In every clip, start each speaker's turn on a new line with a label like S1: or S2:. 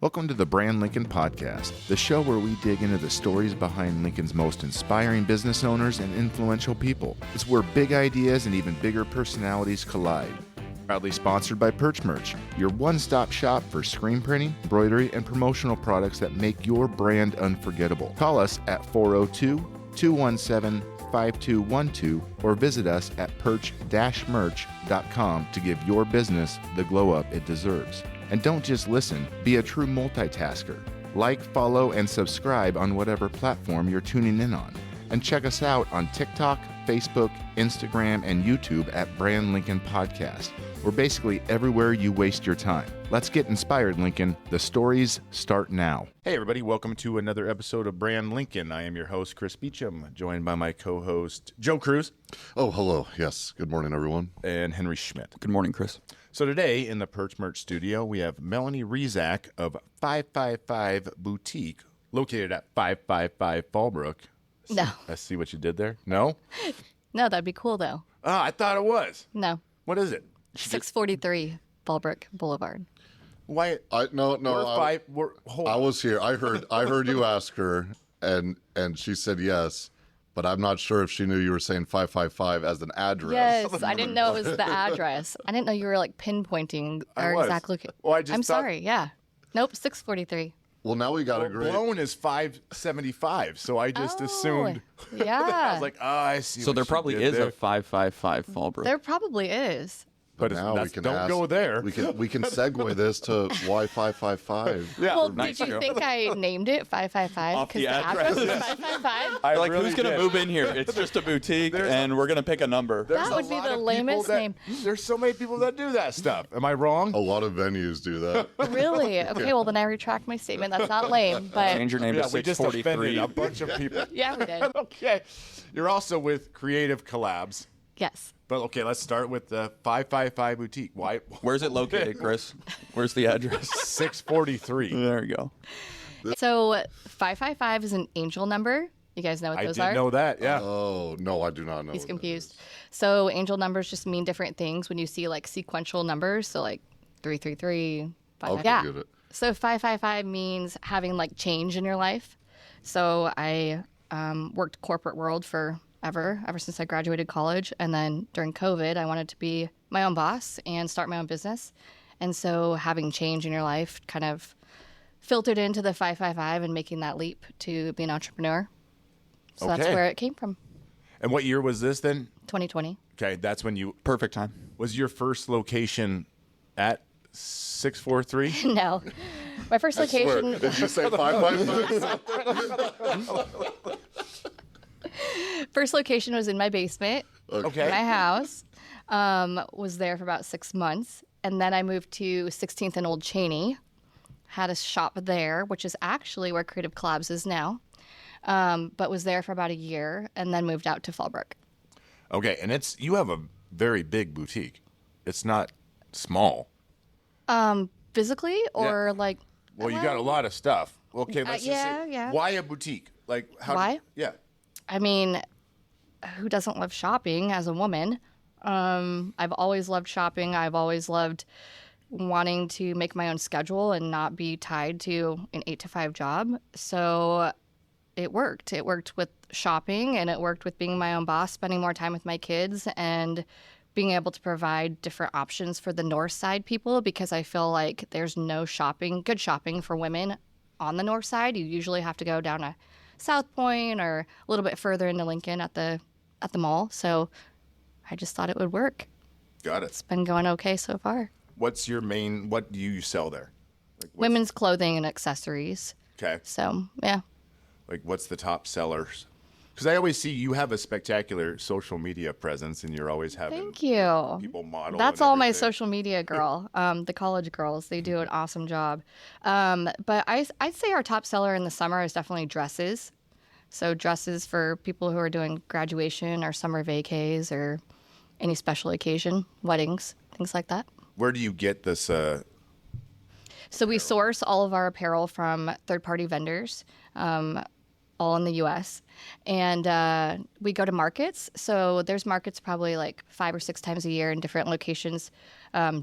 S1: Welcome to the Brand Lincoln Podcast, the show where we dig into the stories behind Lincoln's most inspiring business owners and influential people. It's where big ideas and even bigger personalities collide. Proudly sponsored by Perch Merch, your one-stop shop for screen printing, embroidery, and promotional products that make your brand unforgettable. Call us at 402-217-5212 or visit us at perch-merch.com to give your business the glow-up it deserves. And don't just listen, be a true multitasker. Like, follow, and subscribe on whatever platform you're tuning in on. And check us out on TikTok, Facebook, Instagram, and YouTube at Brand Lincoln Podcast. We're basically everywhere you waste your time. Let's get inspired, Lincoln. The stories start now. Hey, everybody. Welcome to another episode of Brand Lincoln. I am your host, Chris Beecham, joined by my co-host, Joe Cruz.
S2: Oh, hello. Yes. Good morning, everyone.
S1: And Henry Schmidt.
S3: Good morning, Chris.
S1: So today in the Perch Merch studio, we have Melanie Rezak of 555 Boutique, located at 555 Fallbrook.
S4: No.
S1: I see what you did there. No?
S4: No, that'd be cool, though.
S1: Oh, I thought it was.
S4: No.
S1: What is it?
S4: 643 Fallbrook Boulevard.
S1: Why?
S2: No.
S1: I
S2: was here. I heard you ask her, and she said yes, but I'm not sure if she knew you were saying 555 as an address.
S4: Yes, I didn't know it was the address. I didn't know you were like pinpointing our exact location.
S1: Well,
S4: I'm sorry. Yeah. Nope. 643.
S2: Well, now we got a great.
S1: Blown is 575, so I just assumed.
S4: Yeah.
S1: I was like, I see.
S3: So there probably is a 555 Fallbrook.
S4: There probably is.
S1: But
S2: now we can
S1: don't go there.
S2: We can segue this to why 555.
S1: Yeah.
S4: Well,
S3: nice.
S4: did you think I named it 555
S3: Off the
S4: because the address
S3: address.
S4: is 555?
S1: I
S3: like,
S1: really
S3: who's going to
S1: did.
S3: move in here? It's just a boutique, and we're going to pick a number.
S1: There's
S4: That
S1: a
S4: would be
S1: lot
S4: the
S1: of
S4: lamest
S1: people
S4: name.
S1: There's so many people that do that stuff. Am I wrong?
S2: A lot of venues do that.
S4: Really? Okay, well, then I retract my statement. That's not lame, but
S3: Change your name
S1: Yeah,
S3: to
S1: we just offended
S3: 643.
S1: a bunch of people.
S4: yeah, we did.
S1: Okay. You're also with Creative Collabs.
S4: Yes.
S1: But okay, let's start with the 555 Boutique. Why?
S3: Where's it located, Chris? Where's the address?
S1: 643.
S3: There you go.
S4: So 555 is an angel number. You guys know what
S1: I
S4: those
S1: did
S4: are?
S1: know that, yeah.
S2: Oh, no, I do not know.
S4: He's
S2: what that
S4: confused. So angel numbers just mean different things when you see like sequential numbers. So like 333,
S2: I'll
S4: 5. Yeah.
S2: get it.
S4: So 555 means having like change in your life. So I worked corporate world ever since I graduated college. And then during COVID, I wanted to be my own boss and start my own business. And so having change in your life kind of filtered into the 555 and making that leap to be an entrepreneur. So that's
S1: Okay.
S4: where it came from.
S1: And what year was this then?
S4: 2020.
S1: Okay, that's when you
S3: Perfect time.
S1: was your first location at 643?
S4: No. My first
S2: I swear.
S4: location
S2: Did you say 555?
S4: first location was in my basement.
S1: Okay.
S4: My house. Was there for about 6 months. And then I moved to 16th and Old Cheney. Had a shop there, which is actually where Creative Collabs is now. But was there for about a year and then moved out to Fallbrook.
S1: Okay, and you have a very big boutique. It's not small.
S4: Physically or
S1: Yeah.
S4: like...
S1: Well, you got a lot of stuff. Okay, let's just say,
S4: yeah.
S1: why a boutique? Like how?
S4: Why?
S1: Yeah.
S4: I mean, who doesn't love shopping as a woman? I've always loved shopping. I've always loved wanting to make my own schedule and not be tied to an 8-to-5 job. So it worked. It worked with shopping and it worked with being my own boss, spending more time with my kids and being able to provide different options for the north side people because I feel like there's no good shopping for women on the north side. You usually have to go down to South Point or a little bit further into Lincoln at the mall. So I just thought it would work.
S1: Got it.
S4: It's been going okay so far.
S1: What do you sell there? Like
S4: Women's clothing and accessories.
S1: Okay.
S4: So, yeah.
S1: Like what's the top sellers? Because I always see you have a spectacular social media presence, and you're always having
S4: Thank you.
S1: people model.
S4: That's
S1: and
S4: all my
S1: everything.
S4: social media girl. The college girls, they do an awesome job. But I'd say our top seller in the summer is definitely dresses. So dresses for people who are doing graduation or summer vacays or any special occasion, weddings, things like that.
S1: Where do you get this?
S4: So we source all of our apparel from third-party vendors, all in the U.S. And we go to markets. So there's markets probably like 5 or 6 times a year in different locations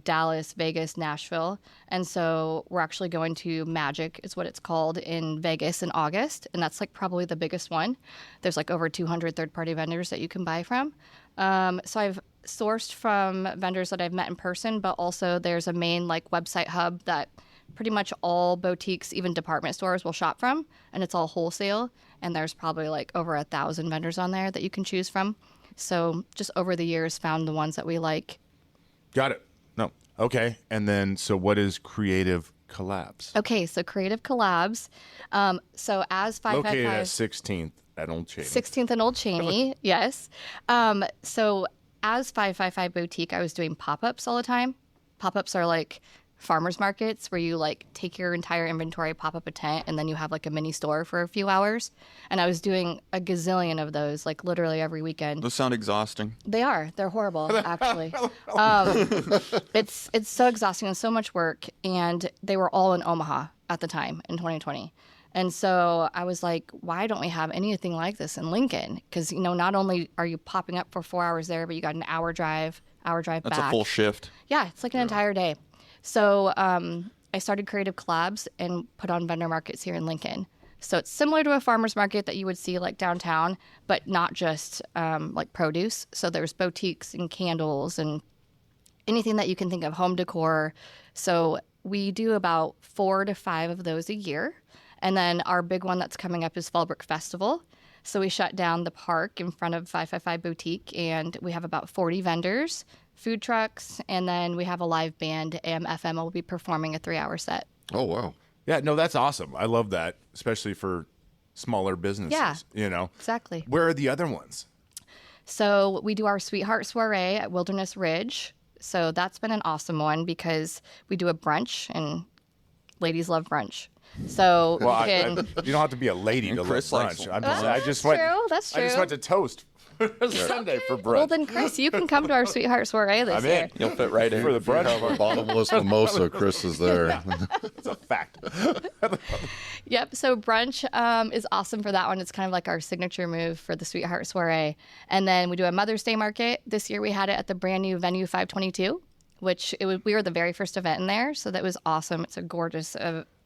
S4: Dallas, Vegas, Nashville. And so we're actually going to Magic, is what it's called, in Vegas in August. And that's like probably the biggest one. There's like over 200 third-party vendors that you can buy from. So I've sourced from vendors that I've met in person, but also there's a main like website hub that pretty much all boutiques, even department stores, will shop from, and it's all wholesale. And there's probably like over 1,000 vendors on there that you can choose from. So just over the years, found the ones that we like.
S1: Got it. No. Okay. And then, so what is Creative Collabs?
S4: Okay, so Creative Collabs. So as
S1: Located at
S4: 555...
S1: 16th at Old Cheney.
S4: 16th and Old Cheney, yes. So as 555 Boutique, I was doing pop-ups all the time. Pop-ups are like farmers markets where you like take your entire inventory, pop up a tent, and then you have like a mini store for a few hours. And I was doing a gazillion of those, like literally every weekend.
S3: Those sound exhausting.
S4: They are. They're horrible, actually. It's so exhausting and so much work. And they were all in Omaha at the time in 2020. And so I was like, why don't we have anything like this in Lincoln? Because, you know, not only are you popping up for 4 hours there, but you got an hour drive back.
S3: That's a full shift.
S4: Yeah, it's like an entire day. So I started Creative Collabs and put on vendor markets here in Lincoln. So it's similar to a farmer's market that you would see like downtown, but not just like produce. So there's boutiques and candles and anything that you can think of, home decor. So we do about 4 to 5 of those a year. And then our big one that's coming up is Fallbrook Festival. So we shut down the park in front of 555 Boutique, and we have about 40 vendors, food trucks, and then we have a live band. AM/FM will be performing a 3-hour set.
S2: Oh, wow.
S1: Yeah, no, that's awesome. I love that, especially for smaller businesses.
S4: Yeah,
S1: you know,
S4: exactly.
S1: Where are the other ones?
S4: So we do our Sweetheart Soiree at Wilderness Ridge. So that's been an awesome one because we do a brunch, and ladies love brunch. So
S1: Well,
S4: you can...
S1: you don't have to be a lady to love
S3: Chris likes
S1: brunch.
S3: them.
S1: I just went.
S4: That's
S1: I just
S4: true.
S1: went to Toast Sunday for brunch.
S4: Well, then, Chris, you can come to our Sweetheart Soiree this
S1: I'm
S4: year.
S1: in.
S3: You'll fit right in.
S1: For the brunch.
S2: Have a bottomless mimosa, Chris is there.
S1: It's a fact.
S4: Yep. So brunch is awesome for that one. It's kind of like our signature move for the Sweetheart Soiree. And then we do a Mother's Day market. This year we had it at the brand new venue 522, which we were the very first event in there. So that was awesome. It's a gorgeous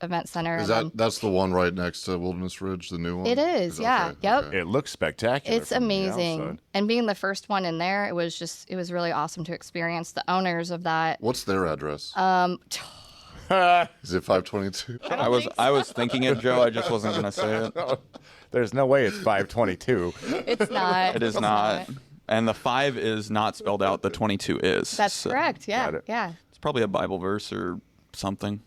S4: event center.
S2: Is that's the one right next to Wilderness Ridge, the new one?
S4: It is, yeah.
S2: Okay,
S4: Yep.
S2: okay.
S1: It looks spectacular.
S4: It's
S1: from the
S4: amazing.
S1: outside.
S4: And being the first one in there, it was really awesome to experience. The owners of that.
S2: What's their address? Is it 522?
S3: I was thinking it, Joe. I just wasn't going to say it.
S1: There's no way it's 522.
S4: It's not.
S3: It is
S4: It's
S3: not. And the 5 is not spelled out. The 22 is.
S4: That's
S3: So
S4: correct. Yeah.
S1: Got it.
S4: Yeah.
S3: It's probably a Bible verse or something.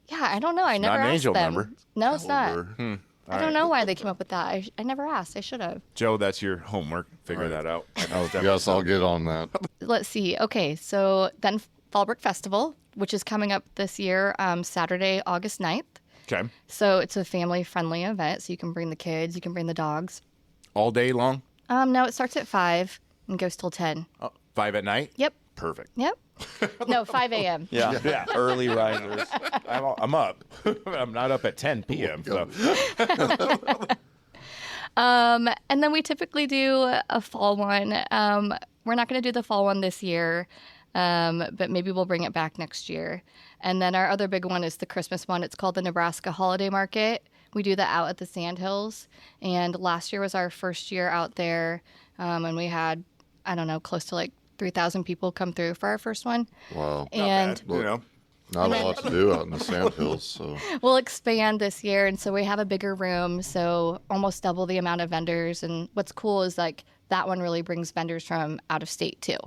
S4: Yeah. I don't know. I never
S1: not an
S4: asked
S1: angel
S4: them.
S1: number.
S4: No, it's not.
S2: Over.
S4: I don't know why they came up with that. I never asked. I should have.
S1: Joe, that's your homework. Figure that out.
S2: Yes, I'll get on that.
S4: Let's see. Okay. So then Fallbrook Festival, which is coming up this year, Saturday, August 9th.
S1: Okay.
S4: So it's a family-friendly event. So you can bring the kids. You can bring the dogs.
S1: All day long?
S4: No, it starts at 5 and goes till 10.
S1: 5 at night?
S4: Yep.
S1: Perfect.
S4: Yep. No, 5 a.m.
S3: Yeah.
S1: Yeah.
S3: Early risers.
S1: I'm up. I'm not up at 10 p.m. So.
S4: And then we typically do a fall one. We're not going to do the fall one this year, but maybe we'll bring it back next year. And then our other big one is the Christmas one. It's called the Nebraska Holiday Market. We do that out at the Sandhills. And last year was our first year out there. And we had, I don't know, close to like 3,000 people come through for our first one.
S2: Wow.
S4: And
S1: You know?
S2: Not a lot to do out in the Sandhills, so
S4: we'll expand this year. And so we have a bigger room, so almost double the amount of vendors. And what's cool is like that one really brings vendors from out of state too.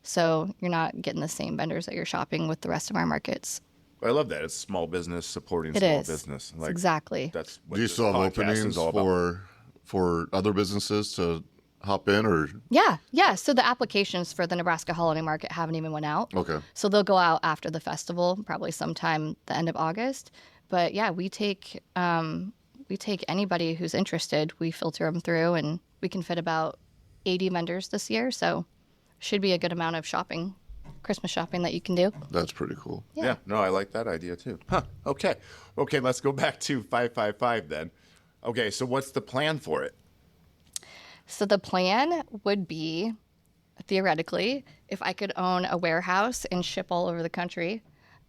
S4: So you're not getting the same vendors that you're shopping with the rest of our markets.
S1: I love that. It's small business supporting
S4: It
S1: small
S4: is.
S1: business.
S4: Exactly.
S1: That's what
S2: do you
S1: this
S2: still have
S1: podcast is
S2: openings
S1: all about.
S2: for other businesses to hop in or
S4: Yeah. So the applications for the Nebraska Holiday Market haven't even went out.
S2: okay.
S4: So they'll go out after the festival, probably sometime the end of August. But yeah, we take anybody who's interested. We filter them through, and we can fit about 80 vendors this year. So should be a good amount of shopping, Christmas shopping that you can do.
S2: That's pretty cool.
S1: Yeah. No, I like that idea too. Huh. Okay. Okay, let's go back to 555 then. Okay, so what's the plan for it?
S4: So the plan would be theoretically, if I could own a warehouse and ship all over the country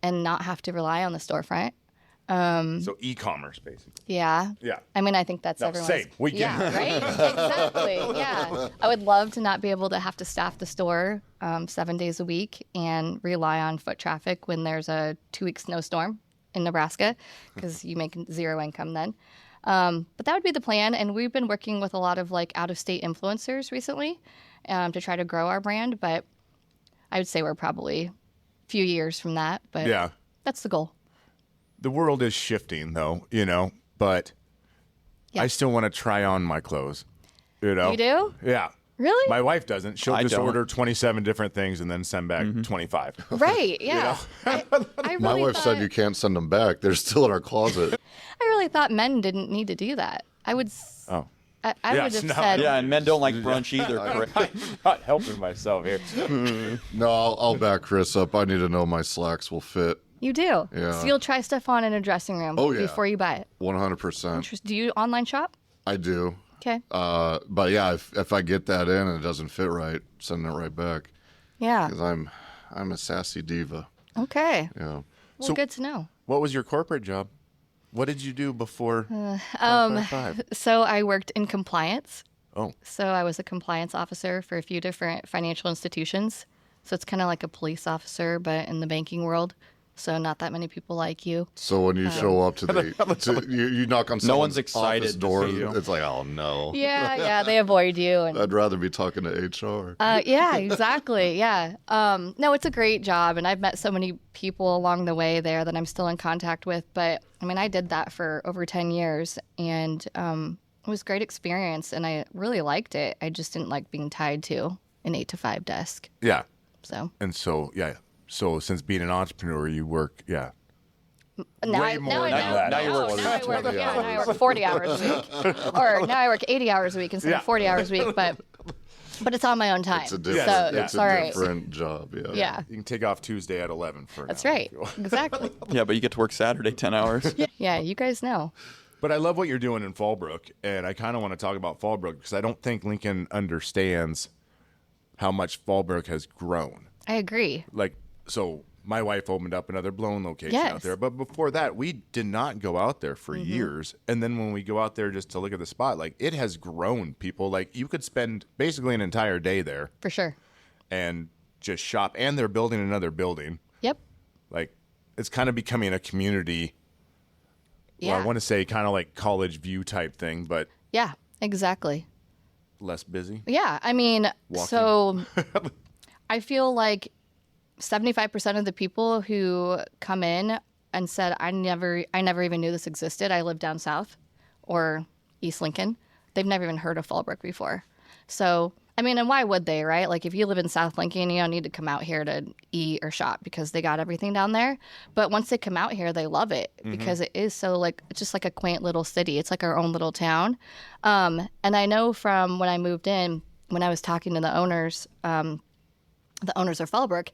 S4: and not have to rely on the storefront.
S5: So e-commerce, basically.
S4: Yeah.
S5: Yeah.
S4: I mean, I think that's everyone's.
S5: Same. We get
S4: Yeah, right? Exactly. Yeah. I would love to not be able to have to staff the store 7 days a week and rely on foot traffic when there's a 2-week snowstorm in Nebraska, because you make zero income then. But that would be the plan. And we've been working with a lot of like out-of-state influencers recently to try to grow our brand. But I would say we're probably a few years from that. But
S5: Yeah.
S4: that's the goal.
S5: The world is shifting, though, but
S4: Yeah.
S5: I still want to try on my clothes,
S4: You do?
S5: Yeah.
S4: Really?
S5: My wife doesn't. She'll
S3: I
S5: just
S3: don't.
S5: order 27 different things and then send back 25.
S4: Right. Yeah. I really
S2: My wife
S4: thought,
S2: said you can't send them back. They're still in our closet.
S4: I really thought men didn't need to do that. I would.
S5: Oh.
S4: I
S5: Yes,
S4: would have
S5: no.
S4: said.
S3: Yeah, and men don't like brunch either. Correct?
S5: I'm not helping myself here.
S2: No, I'll back Chris up. I need to know my slacks will fit
S4: You do.
S2: Yeah.
S4: So you'll try stuff on in a dressing room
S2: Oh, yeah.
S4: before you buy it.
S2: 100%.
S4: Do you online shop?
S2: I do.
S4: Okay.
S2: But yeah, if I get that in and it doesn't fit right, send it right back.
S4: Yeah.
S2: Because I'm a sassy diva.
S4: Okay.
S2: Yeah.
S4: Well,
S5: So-
S4: good to know.
S5: What was your corporate job? What did you do before 555?
S4: So I worked in compliance.
S5: Oh,
S4: So I was a compliance officer for a few different financial institutions. So it's kind of like a police officer, but in the banking world. So not that many people like you.
S2: So when you show up to the, you knock on someone's
S3: one's excited
S2: office
S3: to
S2: door,
S3: see you.
S2: it's like, oh no.
S4: Yeah, they avoid you. And
S2: I'd rather be talking to HR.
S4: yeah, exactly. Yeah. No, it's a great job. And I've met so many people along the way there that I'm still in contact with. But I mean, I did that for over 10 years and it was a great experience. And I really liked it. I just didn't like being tied to an 8 to 5 desk.
S5: yeah.
S4: So
S5: And so, yeah. So since being an entrepreneur, you work, yeah.
S4: now
S5: Way more than that.
S3: Now you work
S4: now I work,
S2: 20
S4: yeah, now I
S2: hours.
S4: work 40 hours a week. Or now I work 80 hours a week instead
S5: Yeah.
S4: of 40 hours a week. But it's on my own time.
S2: It's a different,
S4: So
S5: yeah.
S2: it's
S4: all
S2: a
S4: right.
S2: different job. Yeah.
S4: Yeah,
S5: You can take off Tuesday at 11 for
S4: that's
S5: now,
S4: right.
S5: if you want.
S4: Exactly.
S3: Yeah, but you get to work Saturday 10 hours.
S4: Yeah, you guys know.
S5: But I love what you're doing in Fallbrook, and I kind of want to talk about Fallbrook because I don't think Lincoln understands how much Fallbrook has grown.
S4: I agree.
S5: Like, so my wife opened up another blown location
S4: Yes.
S5: out there, but before that, we did not go out there for years. And then when we go out there just to look at the spot, like it has grown. People like you could spend basically an entire day there
S4: For sure.
S5: and just shop, and they're building another building.
S4: Yep.
S5: Like it's kind of becoming a community.
S4: Yeah.
S5: Well, I want to say kind of like College View type thing, but
S4: Yeah, exactly.
S5: less busy.
S4: Yeah, I mean,
S5: Walking.
S4: so I feel like 75% of the people who come in and said, I never even knew this existed. I live down south or East Lincoln. They've never even heard of Fallbrook before. So, I mean, and why would they, right? Like if you live in South Lincoln, you don't need to come out here to eat or shop because they got everything down there. But once they come out here, they love it because it is so like, it's just like a quaint little city. It's like our own little town. And I know from when I moved in, when I was talking to the owners of Fallbrook,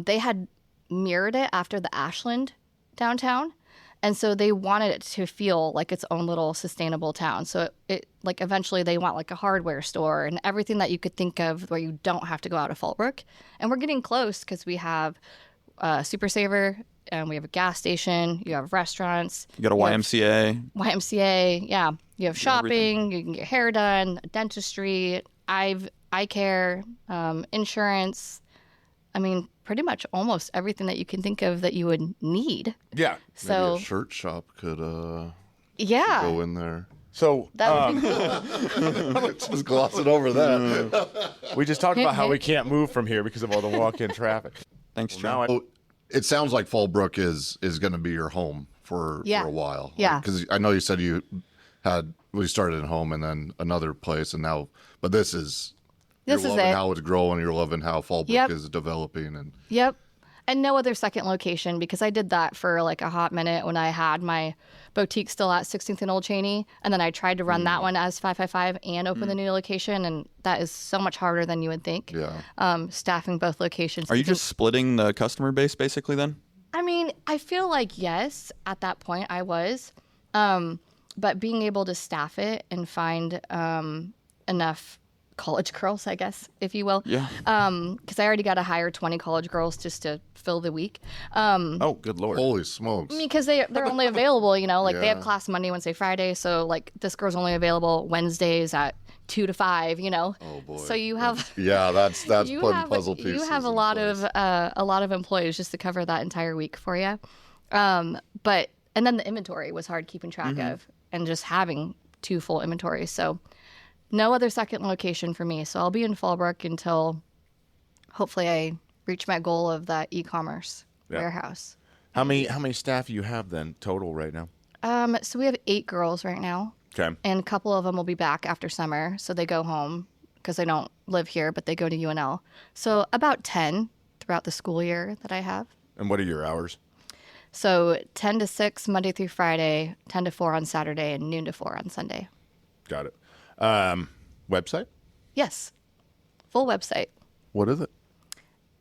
S4: they had mirrored it after the Ashland downtown. And so they wanted it to feel like its own little sustainable town. So it like eventually they want like a hardware store and everything that you could think of where you don't have to go out of Fallbrook. And we're getting close because we have Super Saver and we have a gas station. You have restaurants.
S3: You got a YMCA.
S4: YMCA, yeah. You have shopping.
S3: everything.
S4: You can get hair done, dentistry, eye care, insurance. I mean, pretty much almost everything that you can think of that you would need.
S5: Yeah.
S4: So
S2: Maybe a shirt shop could
S4: yeah,
S2: go in there.
S5: So
S4: that would be cool.
S2: Just glossing over that.
S5: we just talked about how we can't move from here because of all the walk-in traffic.
S3: Thanks,
S5: Now
S3: John.
S5: I,
S2: Oh, it sounds like Fallbrook is going to be your home for a while.
S4: Yeah.
S2: Because I know you said we started at home and then another place and now, but this is
S4: This
S2: you're
S4: is
S2: loving
S4: it.
S2: how it's growing. You're loving how Fallbrook
S4: Yep.
S2: is developing and
S4: Yep. And no other second location because I did that for like a hot minute when I had my boutique still at 16th and Old Cheney. And then I tried to run that one as 555 and open the new location. And that is so much harder than you would think.
S2: yeah.
S4: Staffing both locations.
S3: Are you just splitting the customer base basically then?
S4: I mean, I feel like yes, at that point I was. But being able to staff it and find enough college girls, I guess, if you will.
S3: Yeah.
S4: Because I already got to hire 20 college girls just to fill the week.
S5: Oh, good Lord.
S2: Holy smokes.
S4: Because they're only available, you know, like they have
S2: Yeah.
S4: class Monday, Wednesday, Friday. So like this girl's only available Wednesdays at 2 to 5, you know.
S2: Oh boy.
S4: So you have
S2: Yeah, that's
S4: you
S2: putting
S4: have
S2: puzzle pieces.
S4: you have a
S2: in
S4: lot
S2: place.
S4: of a lot of employees just to cover that entire week for you. But and then the inventory was hard keeping track of, and just having 2 full inventories. So no other second location for me. So I'll be in Fallbrook until hopefully I reach my goal of that e-commerce warehouse.
S5: How many staff you have then total right now?
S4: So we have 8 girls right now,
S5: Okay.
S4: and a couple of them will be back after summer. So they go home because they don't live here, but they go to UNL. So about 10 throughout the school year that I have.
S5: And what are your hours?
S4: So 10 to 6 Monday through Friday, 10 to 4 on Saturday, and noon to 4 on Sunday.
S5: Got it. Website?
S4: Yes. Full website,
S5: What is it?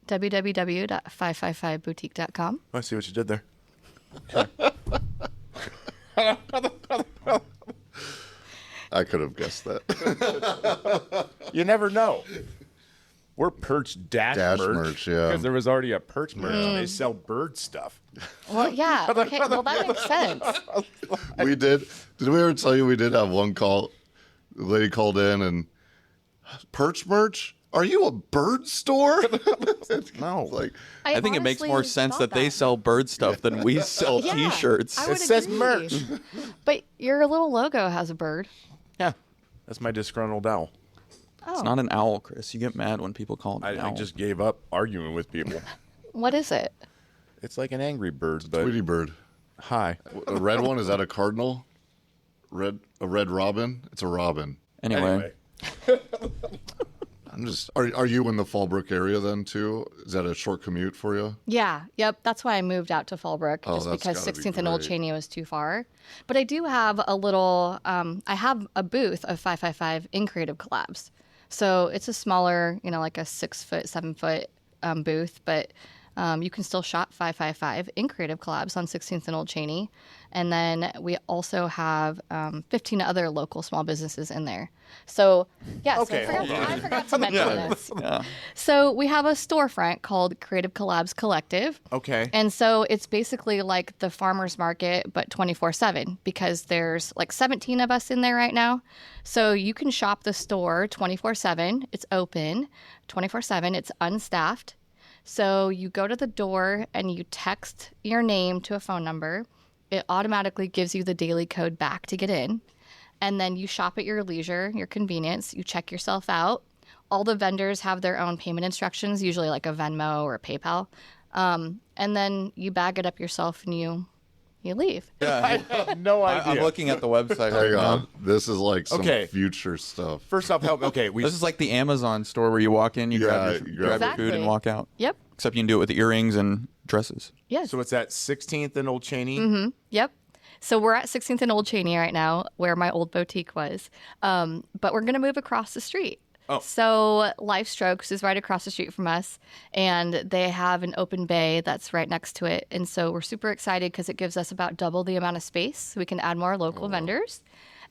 S4: www.555boutique.com.
S5: I see what you did there.
S2: I could have guessed that.
S5: You never know. We're Perch Dash
S2: merch, yeah.
S5: Because there was already a Perch merch, and they sell bird stuff.
S4: Well, yeah. Okay. Well, that makes sense.
S2: We did we ever tell you we did have one call? The lady called in and perch merch? Are you a bird store?
S5: No.
S2: Like
S3: I think it makes
S4: honestly
S3: more sense
S4: thought
S3: that they sell bird stuff than we sell
S4: Yeah,
S3: T-shirts.
S4: I would
S5: It says
S4: agree.
S5: merch.
S4: But your little logo has a bird.
S5: Yeah. That's my disgruntled owl.
S4: Oh.
S3: It's not an owl, Chris. You get mad when people call it an
S5: I
S3: owl.
S5: just gave up arguing with people.
S4: What is it?
S5: It's like an angry bird, but
S2: Tweety bird.
S5: hi.
S2: A red one, is that a cardinal? A red robin? It's a robin.
S3: Anyway,
S2: I'm just are you in the Fallbrook area then too? Is that a short commute for you?
S4: Yeah. Yep. That's why I moved out to Fallbrook,
S2: Oh,
S4: just
S2: that's
S4: because
S2: gotta be
S4: 16th and Old
S2: great.
S4: Cheney was too far. But I do have a little. I have a booth of 555 in Creative Collabs. So it's a smaller, you know, like a 6-foot, 7-foot booth, but you can still shop 555 in Creative Collabs on 16th and Old Cheney. And then we also have 15 other local small businesses in there. So, yeah,
S5: Okay,
S4: so I forgot to mention this.
S3: yeah.
S4: So we have a storefront called Creative Collabs Collective.
S5: Okay.
S4: And so it's basically like the farmer's market, but 24/7, because there's like 17 of us in there right now. So you can shop the store 24/7. It's open 24/7. It's unstaffed. So you go to the door and you text your name to a phone number. It automatically gives you the daily code back to get in. And then you shop at your leisure, your convenience. You check yourself out. All the vendors have their own payment instructions, usually like a Venmo or a PayPal. And then you bag it up yourself and you leave.
S5: I have no idea.
S3: I'm looking at the website right
S2: Hang
S3: now.
S2: on. This is like some
S5: Okay.
S2: future stuff.
S5: First off, help. Okay, we
S3: This is like the Amazon store where you walk in, you grab
S2: you
S3: your
S2: grab
S3: food and
S4: Exactly.
S3: walk out.
S4: Yep.
S3: Except you can do it with earrings and dresses.
S4: Yes.
S5: so it's at 16th and Old Cheney.
S4: Yep. So we're at 16th and Old Cheney right now, where my old boutique was. But we're going to move across the street.
S5: Oh.
S4: So Life Strokes is right across the street from us, and they have an open bay that's right next to it. And so we're super excited because it gives us about double the amount of space. So we can add more local vendors.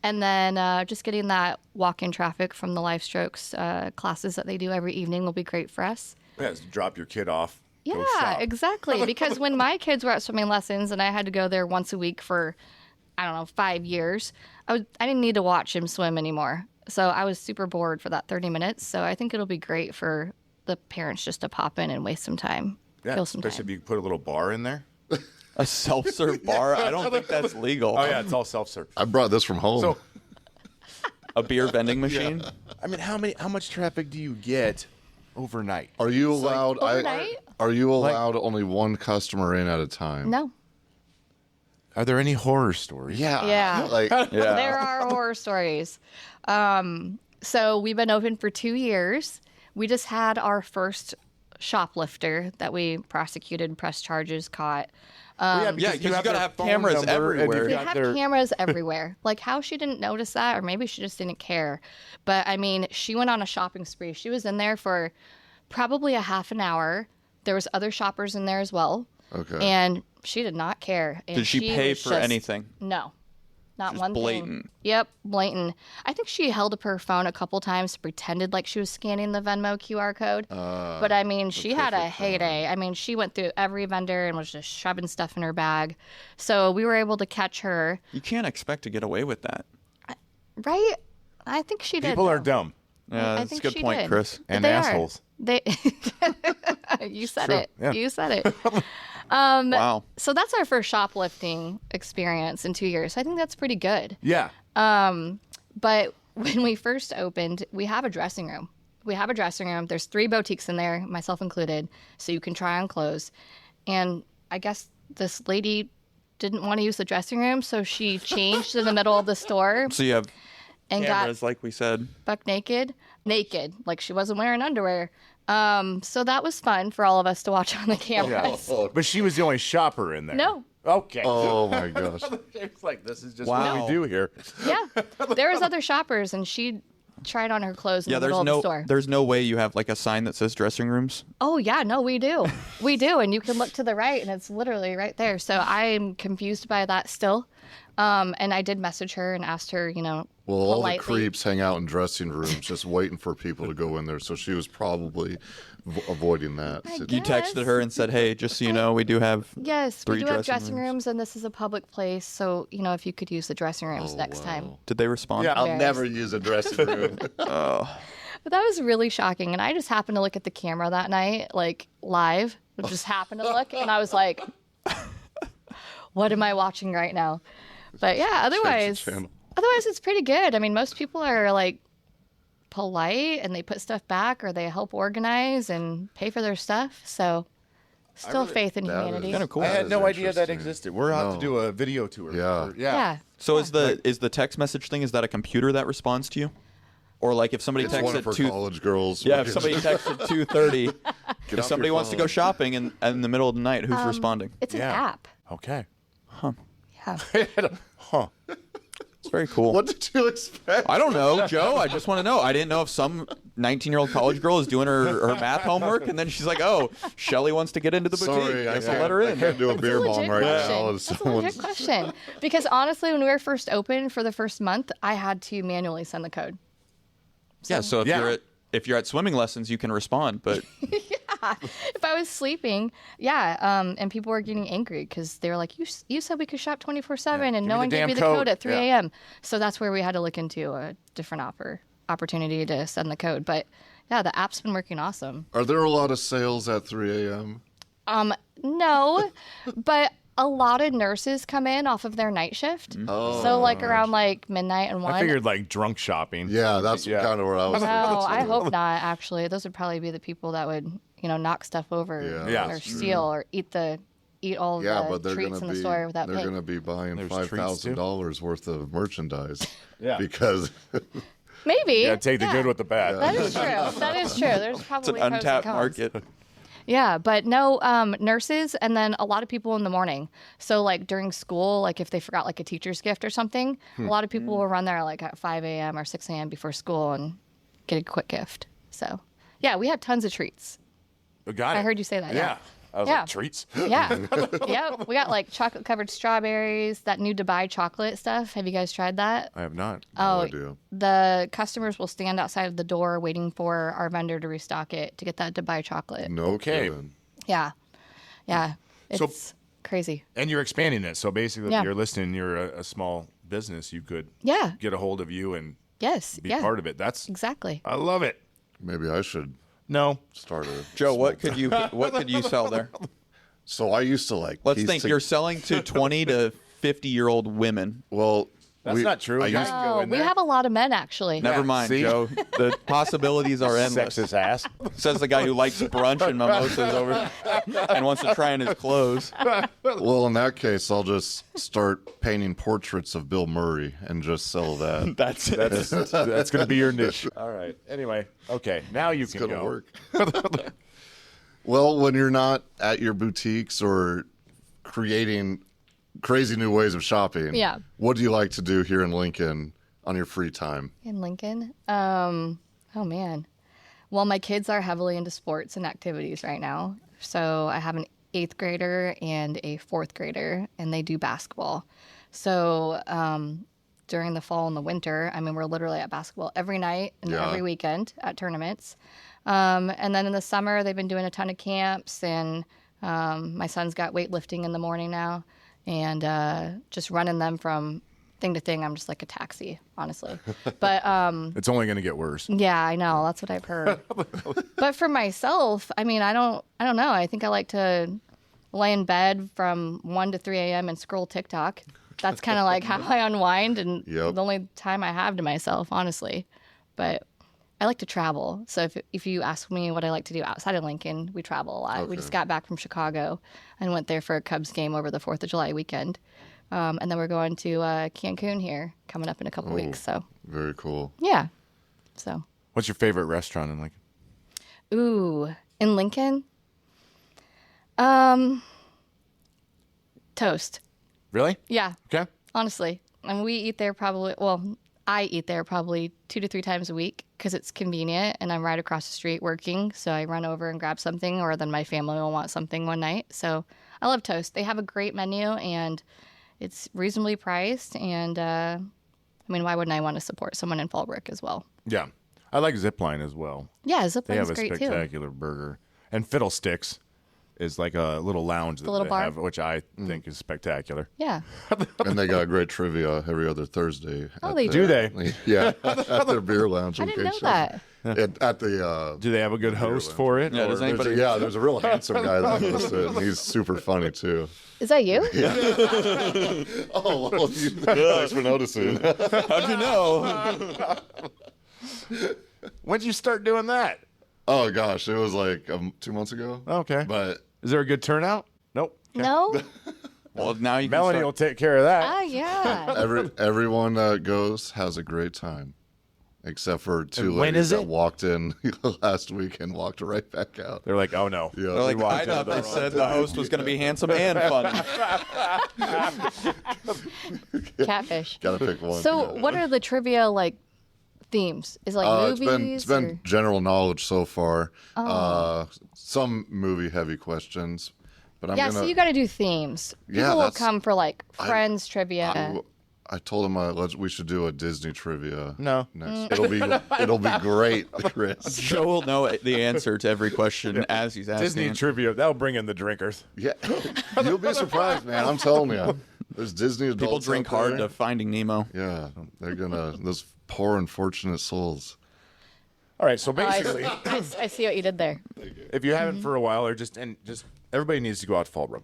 S4: And then just getting that walk-in traffic from the Life Strokes classes that they do every evening will be great for us.
S5: Yeah, just drop your kid off. Go
S4: Yeah,
S5: shop.
S4: exactly. Because when my kids were at swimming lessons and I had to go there once a week for, 5 years, I didn't need to watch him swim anymore. So I was super bored for that 30 minutes. So I think it'll be great for the parents just to pop in and waste some time,
S5: Yeah,
S4: kill some
S5: especially
S4: time.
S5: if you put a little bar in there.
S3: A self-serve bar? I don't think that's legal.
S5: Oh yeah, it's all self-serve.
S2: I brought this from home.
S5: So,
S3: A beer vending machine?
S5: I mean, how much traffic do you get overnight?
S2: are you allowed?
S4: Overnight?
S2: Are you allowed only one customer in at a time?
S4: No.
S5: Are there any horror stories?
S2: Yeah.
S4: Yeah.
S2: Like
S4: There are horror stories. So we've been open for 2 years. We just had our first shoplifter that we prosecuted, pressed charges, caught.
S3: Yeah, because you gotta
S5: their
S3: have
S5: phone
S3: cameras
S5: number and
S3: everywhere.
S5: you've
S4: They
S5: got
S4: have
S5: their-
S4: cameras everywhere. Like how she didn't notice that, or maybe she just didn't care. But I mean, she went on a shopping spree. She was in there for probably a half an hour. There was other shoppers in there as well.
S2: Okay.
S4: And she did not care. And
S3: Did she pay
S4: was
S3: for
S4: just-
S3: anything?
S4: No. Not
S3: Just
S4: one
S3: blatant.
S4: thing. Yep, blatant. I think she held up her phone a couple times, pretended like she was scanning the Venmo QR code. But I mean, she had a heyday. I mean, she went through every vendor and was just shoving stuff in her bag. So we were able to catch her.
S3: You can't expect to get away with that.
S4: Right? I think she did.
S5: People are
S4: though.
S5: dumb
S3: Yeah,
S4: I
S3: that's a
S4: think
S3: good
S4: she
S3: point,
S4: did.
S3: Chris.
S5: and
S4: They are.
S5: assholes.
S4: They. You said
S5: true,
S4: it.
S5: yeah.
S4: You said it.
S3: Wow.
S4: So that's our first shoplifting experience in 2 years. I think that's pretty good.
S5: Yeah.
S4: But when we first opened, we have a dressing room. There's 3 boutiques in there, myself included, so you can try on clothes. And I guess this lady didn't want to use the dressing room, so she changed in the middle of the store
S3: So you have
S4: and
S3: cameras, like we said.
S4: got buck naked, like she wasn't wearing underwear. So that was fun for all of us to watch on the cameras.
S5: But she was the only shopper in there.
S4: No.
S5: Okay.
S2: Oh my gosh.
S5: It's like, this is just
S3: Wow.
S5: what we do here.
S4: Yeah, there was other shoppers, and she tried on her clothes in
S3: Yeah,
S4: the middle of the store.
S3: there's no way you have like a sign that says dressing rooms.
S4: Oh yeah, no, we do, and you can look to the right, and it's literally right there. So I'm confused by that still, and I did message her and asked her,
S2: Well, all the
S4: politely.
S2: creeps hang out in dressing rooms just waiting for people to go in there. So she was probably avoiding that.
S3: You texted her and said, "Hey, just so you know, we do have
S4: Yes, we
S3: 3
S4: do have
S3: dressing
S4: dressing rooms, and this is a public place, so if you could use the dressing rooms next time.
S3: Did they respond?
S5: Yeah.
S2: I'll
S4: Embarrassed.
S2: never use a dressing room.
S4: But that was really shocking, and I just happened to look at the camera that night, like live. I just happened to look, and I was like, "What am I watching right now?" But yeah, otherwise
S2: channel.
S4: it's pretty good. I mean, most people are like polite, and they put stuff back, or they help organize and pay for their stuff. So, still faith in
S2: that
S4: humanity.
S2: is-
S3: Kind of cool.
S5: I had
S2: is
S5: no idea that
S2: interesting.
S5: existed. We're out to
S2: No.
S5: do a video tour.
S2: Yeah.
S4: Yeah.
S3: So is the text message thing, is that a computer that responds to you? Or like if somebody
S2: It's
S3: texts
S2: one
S3: at
S2: of her
S3: 2
S2: college girls.
S3: Yeah, if somebody texts at 2:30, if
S2: off
S3: somebody
S2: your
S3: wants to
S2: phone.
S3: go shopping in the middle of the night, who's responding?
S4: It's an
S5: Yeah.
S4: app.
S5: Okay.
S4: Yeah.
S5: Huh.
S3: It's very cool.
S2: What did you expect?
S3: I don't know, Joe. I just want to know. I didn't know if some 19-year-old college girl is doing her math homework, and then she's like, "Oh, Shelly wants to get into the boutique.
S2: Sorry, I
S3: Guess I'll let her in."
S2: can't do a beer
S4: That's a
S2: bomb
S4: legit
S2: right
S4: question.
S2: now.
S4: That's a legit question. Because honestly, when we were first open for the first month, I had to manually send the code.
S3: Yeah. So if you're at swimming lessons, you can respond. But
S4: If I was sleeping, and people were getting angry because they were like, you said we could shop 24/7, and no
S5: me
S4: one
S5: the
S4: gave
S5: damn
S4: me the
S5: code."
S4: code at 3
S5: Yeah.
S4: a.m. So that's where we had to look into a different opportunity to send the code. But yeah, the app's been working awesome.
S2: Are there a lot of sales at 3 a.m.?
S4: No, but a lot of nurses come in off of their night shift.
S2: Oh.
S4: So like around like midnight and 1.
S5: I figured like drunk shopping.
S2: Yeah, that's kind of where I was
S4: No,
S2: thinking.
S4: I hope not. Actually, those would probably be the people that would, knock stuff over,
S2: Yeah.
S5: Yeah.
S4: or steal, or eat all
S2: Yeah,
S4: the
S2: but they're
S4: treats
S2: going
S4: in
S2: to
S4: the
S2: be
S4: store without
S2: they're
S4: paying.
S2: going to be buying
S5: There's treats, too.
S2: $5,000 worth of merchandise.
S5: Yeah.
S2: Because
S4: Maybe.
S5: Yeah, take the good with the bad.
S4: That is true. That is true. There's
S3: it's
S4: probably
S3: an
S4: pros and
S3: untapped
S4: cons.
S3: market.
S4: Yeah, but no nurses, and then a lot of people in the morning. So like during school, like if they forgot like a teacher's gift or something, a lot of people will run there like at 5 a.m. or 6 a.m. before school and get a quick gift. So yeah, we had tons of treats.
S5: Got it.
S4: I heard you say that. Yeah.
S5: I was
S4: Yeah.
S5: like, treats?
S4: Yeah. Yeah. We got like chocolate covered strawberries, that new Dubai chocolate stuff. Have you guys tried that?
S5: I have not.
S4: Oh,
S2: idea.
S4: the customers will stand outside of the door waiting for our vendor to restock it to get that Dubai chocolate.
S2: no
S5: Okay.
S2: kidding.
S4: Yeah. Yeah.
S5: So-
S4: It's crazy.
S5: And you're expanding it. So basically,
S4: Yeah.
S5: if you're listening, you're a small business, you could
S4: Yeah.
S5: get a hold of you and
S4: Yes.
S5: be
S4: Yeah.
S5: part of it. That's
S4: Exactly.
S5: I love it.
S2: Maybe I should
S5: No.
S2: start a
S3: Joe, what could you sell there?
S2: So I used to like
S3: Let's
S2: piece
S3: think.
S2: to-
S3: You're selling to 20 to 50-year-old women.
S2: Well,
S5: That's not true.
S2: I
S5: Guys
S2: used,
S5: can go
S4: Oh,
S5: in
S4: we
S5: there.
S4: have a lot of men actually.
S3: Never mind,
S5: see?
S3: Joe. The possibilities are endless.
S5: Sexist ass.
S3: Says the guy who likes brunch and mimosas over and wants to try on his clothes.
S2: well, in that case, I'll just start painting portraits of Bill Murray and just sell that.
S3: That's it.
S5: That's going to be your niche. All right. Anyway, okay. Now you
S2: It's
S5: can
S2: gonna
S5: go.
S2: work. Well, when you're not at your boutiques or creating crazy new ways of shopping,
S4: Yeah.
S2: what do you like to do here in Lincoln on your free time?
S4: In Lincoln. Oh man. Well, my kids are heavily into sports and activities right now. So I have an 8th grader and a 4th grader, and they do basketball. So during the fall and the winter, I mean, we're literally at basketball every night and
S2: Yeah.
S4: every weekend at tournaments. And then in the summer, they've been doing a ton of camps, and my son's got weightlifting in the morning now, and just running them from thing to thing. I'm just like a taxi, honestly. But
S5: It's only going to get worse.
S4: yeah, I know. That's what I've heard. But for myself, I mean, I don't know. I think I like to lay in bed from 1 to 3 a.m. and scroll TikTok. That's kind of like how I unwind, and
S2: Yep.
S4: the only time I have to myself, honestly. But I like to travel. So if you ask me what I like to do outside of Lincoln, we travel a lot. We just got back from Chicago and went there for a Cubs game over the 4th of July weekend. And then we're going to Cancun here coming up in a couple weeks. So
S2: Very cool.
S4: yeah. So
S5: What's your favorite restaurant in Lincoln?
S4: ooh, in Lincoln, Toast.
S5: Really?
S4: Yeah,
S5: Okay.
S4: honestly. And we eat there probably, well, I eat there probably 2 to 3 times a week because it's convenient and I'm right across the street working. So I run over and grab something, or then my family will want something one night. So I love Toast. They have a great menu and it's reasonably priced. And I mean, why wouldn't I want to support someone in Fallbrook as well?
S5: Yeah. I like Zipline as well.
S4: Yeah,
S5: They have
S4: Zipline's
S5: a
S4: great too.
S5: spectacular burger. And Fiddlesticks is like a little lounge that
S4: little
S5: they
S4: bar?
S5: have, which I think is spectacular.
S4: Yeah.
S2: And they got great trivia every other Thursday.
S4: Oh,
S2: at
S4: they
S5: Do
S2: their-
S5: they?
S2: Yeah, at their beer lounge.
S4: I didn't know that.
S2: At the
S5: Do they have a good host for it?
S3: Yeah, does
S5: Or-
S3: anybody?
S2: there's a real handsome guy that hosts it, and he's super funny too.
S4: Is that you?
S2: Oh, well, thanks for noticing.
S3: How'd you know?
S5: When'd you start doing that?
S2: Oh gosh, it was like 2 months ago.
S5: Okay.
S2: But
S5: Is there a good turnout? Nope.
S4: No?
S3: Well, now you can
S5: Melanie
S3: start-
S5: will take care of that.
S4: Ah, yeah.
S2: everyone that goes has a great time, except for two
S5: And when
S2: ladies
S5: is
S2: that
S5: it?
S2: walked in last week and walked right back out.
S5: They're like, oh no.
S2: Yeah.
S3: They're like,
S5: We walked
S3: I
S5: in
S3: thought
S5: at the
S3: they
S5: wrong
S3: said the host was going to be handsome and funny.
S4: Catfish.
S2: Gotta pick one.
S4: So, what are the trivia like themes? Is it like movies?
S2: It's been
S4: or-
S2: general knowledge so far. Some movie heavy questions, but I'm
S4: yeah,
S2: gonna.
S4: so you got to do themes. People
S2: Yeah,
S4: will
S2: that's-
S4: come for like Friends trivia.
S2: I told him we should do a Disney trivia.
S5: No.
S2: Next. It'll be great, Chris.
S3: Joe will know the answer to every question as he's asking.
S5: Disney
S3: it.
S5: trivia, that'll bring in the drinkers.
S2: Yeah, you'll be surprised, man. I'm telling you. There's Disney adults
S3: People drink
S2: out
S3: hard
S2: there.
S3: to Finding Nemo.
S2: Yeah, they're gonna those poor unfortunate souls.
S5: All right, so
S4: Oh, I,
S5: basically,
S4: I see what you did there.
S5: if you haven't for a while, or just everybody needs to go out to Fallbrook.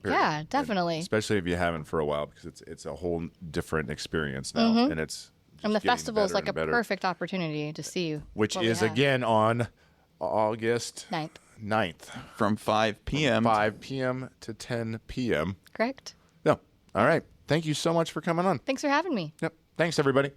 S5: Period.
S4: Yeah, definitely.
S5: Especially if you haven't for a while, because it's a whole different experience now, and it's just
S4: And the
S5: getting
S4: festival is
S5: better
S4: like a
S5: and better.
S4: perfect opportunity to see
S5: Which
S4: what we
S5: is
S4: have.
S5: again on August
S4: 9th,
S5: 9th,
S3: From 5 p.m.
S5: 5 p.m. to 10 p.m.
S4: correct?
S5: No, all right. Thank you so much for coming on.
S4: Thanks for having me.
S5: Yep. Thanks, everybody.